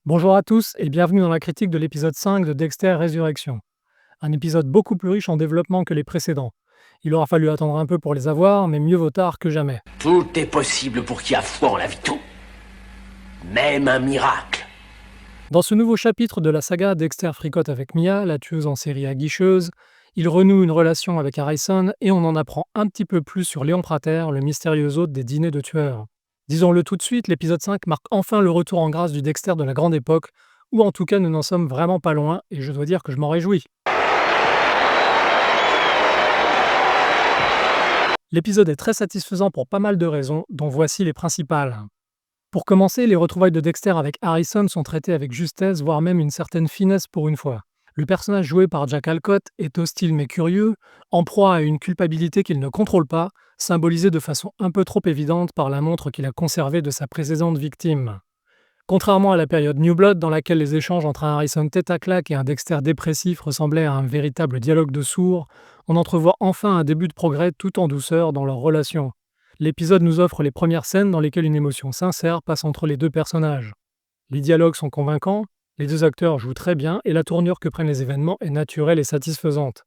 Bonjour à tous et bienvenue dans la critique de l'épisode 5 de Dexter Résurrection. Un épisode beaucoup plus riche en développement que les précédents. Il aura fallu attendre un peu pour les avoir, mais mieux vaut tard que jamais. Tout est possible pour qui a foi en la vie, tout. Même un miracle. Dans ce nouveau chapitre de la saga, Dexter fricote avec Mia, la tueuse en série aguicheuse. Il renoue une relation avec Harrison et on en apprend un petit peu plus sur Léon Prater, le mystérieux hôte des dîners de tueurs. Disons-le tout de suite, l'épisode 5 marque enfin le retour en grâce du Dexter de la grande époque, ou en tout cas nous n'en sommes vraiment pas loin, et je dois dire que je m'en réjouis. L'épisode est très satisfaisant pour pas mal de raisons, dont voici les principales. Pour commencer, les retrouvailles de Dexter avec Harrison sont traitées avec justesse, voire même une certaine finesse pour une fois. Le personnage joué par Jack Alcott est hostile mais curieux, en proie à une culpabilité qu'il ne contrôle pas, symbolisée de façon un peu trop évidente par la montre qu'il a conservée de sa précédente victime. Contrairement à la période New Blood dans laquelle les échanges entre un Harrison tête à claque et un Dexter dépressif ressemblaient à un véritable dialogue de sourds, on entrevoit enfin un début de progrès tout en douceur dans leur relation. L'épisode nous offre les premières scènes dans lesquelles une émotion sincère passe entre les deux personnages. Les dialogues sont convaincants, les deux acteurs jouent très bien et la tournure que prennent les événements est naturelle et satisfaisante.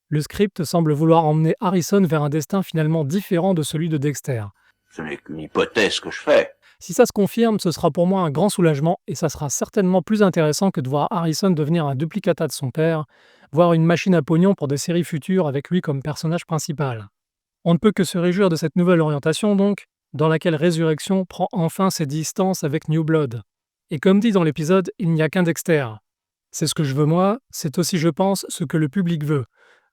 Le script semble vouloir emmener Harrison vers un destin finalement différent de celui de Dexter. Ce n'est qu'une hypothèse que je fais. Si ça se confirme, ce sera pour moi un grand soulagement et ça sera certainement plus intéressant que de voir Harrison devenir un duplicata de son père, voire une machine à pognon pour des séries futures avec lui comme personnage principal. On ne peut que se réjouir de cette nouvelle orientation donc, dans laquelle Résurrection prend enfin ses distances avec New Blood. Et comme dit dans l'épisode, il n'y a qu'un Dexter. C'est ce que je veux moi, c'est aussi je pense ce que le public veut.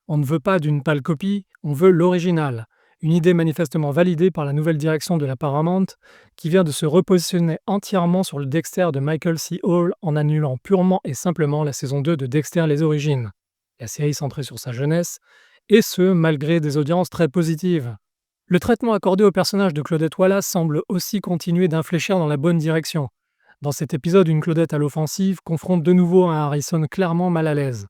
On ne veut pas d'une pâle copie, on veut l'original. Une idée manifestement validée par la nouvelle direction de la Paramount, qui vient de se repositionner entièrement sur le Dexter de Michael C. Hall en annulant purement et simplement la saison 2 de Dexter les origines, la série centrée sur sa jeunesse, et ce, malgré des audiences très positives. Le traitement accordé au personnage de Claudette Wallace semble aussi continuer d'infléchir dans la bonne direction. Dans cet épisode, une Claudette à l'offensive confronte de nouveau un Harrison clairement mal à l'aise.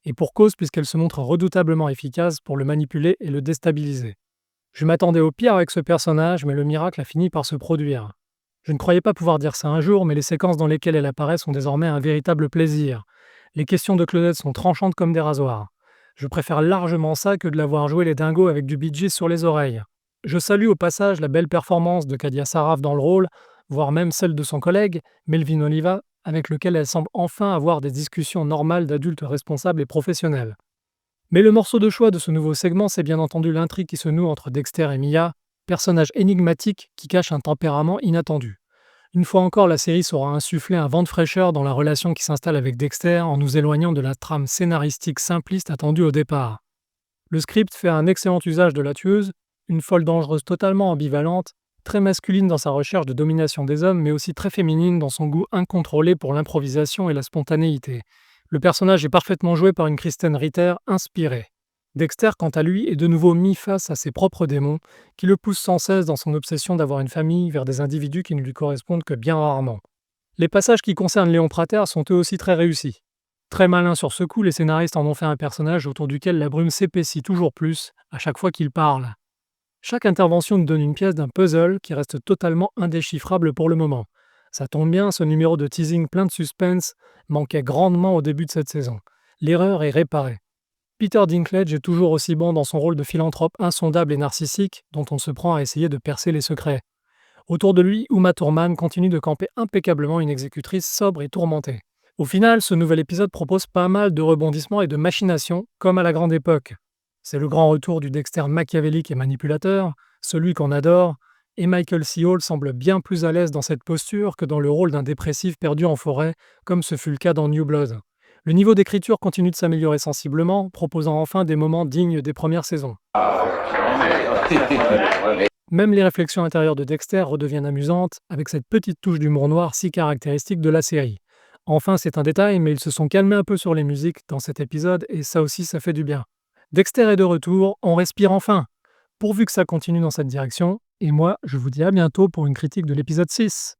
Et pour cause puisqu'elle se montre redoutablement efficace pour le manipuler et le déstabiliser. Je m'attendais au pire avec ce personnage, mais le miracle a fini par se produire. Je ne croyais pas pouvoir dire ça un jour, mais les séquences dans lesquelles elle apparaît sont désormais un véritable plaisir. Les questions de Claudette sont tranchantes comme des rasoirs. Je préfère largement ça que de la voir jouer les dingos avec du Bee Gees sur les oreilles. Je salue au passage la belle performance de Kadia Saraf dans le rôle, voire même celle de son collègue, Melvin Oliva, avec lequel elle semble enfin avoir des discussions normales d'adultes responsables et professionnels. Mais le morceau de choix de ce nouveau segment, c'est bien entendu l'intrigue qui se noue entre Dexter et Mia, personnage énigmatique qui cache un tempérament inattendu. Une fois encore, la série saura insuffler un vent de fraîcheur dans la relation qui s'installe avec Dexter en nous éloignant de la trame scénaristique simpliste attendue au départ. Le script fait un excellent usage de la tueuse, une folle dangereuse totalement ambivalente, très masculine dans sa recherche de domination des hommes, mais aussi très féminine dans son goût incontrôlé pour l'improvisation et la spontanéité. Le personnage est parfaitement joué par une Kristen Ritter inspirée. Dexter, quant à lui, est de nouveau mis face à ses propres démons, qui le poussent sans cesse dans son obsession d'avoir une famille vers des individus qui ne lui correspondent que bien rarement. Les passages qui concernent Léon Prater sont eux aussi très réussis. Très malin sur ce coup, les scénaristes en ont fait un personnage autour duquel la brume s'épaissit toujours plus à chaque fois qu'il parle. Chaque intervention nous donne une pièce d'un puzzle qui reste totalement indéchiffrable pour le moment. Ça tombe bien, ce numéro de teasing plein de suspense manquait grandement au début de cette saison. L'erreur est réparée. Peter Dinklage est toujours aussi bon dans son rôle de philanthrope insondable et narcissique dont on se prend à essayer de percer les secrets. Autour de lui, Uma Thurman continue de camper impeccablement une exécutrice sobre et tourmentée. Au final, ce nouvel épisode propose pas mal de rebondissements et de machinations, comme à la grande époque. C'est le grand retour du Dexter machiavélique et manipulateur, celui qu'on adore, et Michael C. Hall semble bien plus à l'aise dans cette posture que dans le rôle d'un dépressif perdu en forêt, comme ce fut le cas dans New Blood. Le niveau d'écriture continue de s'améliorer sensiblement, proposant enfin des moments dignes des premières saisons. Même les réflexions intérieures de Dexter redeviennent amusantes, avec cette petite touche d'humour noir si caractéristique de la série. Enfin, c'est un détail, mais ils se sont calmés un peu sur les musiques dans cet épisode, et ça aussi, ça fait du bien. Dexter est de retour, on respire enfin. Pourvu que ça continue dans cette direction, et moi, je vous dis à bientôt pour une critique de l'épisode 6.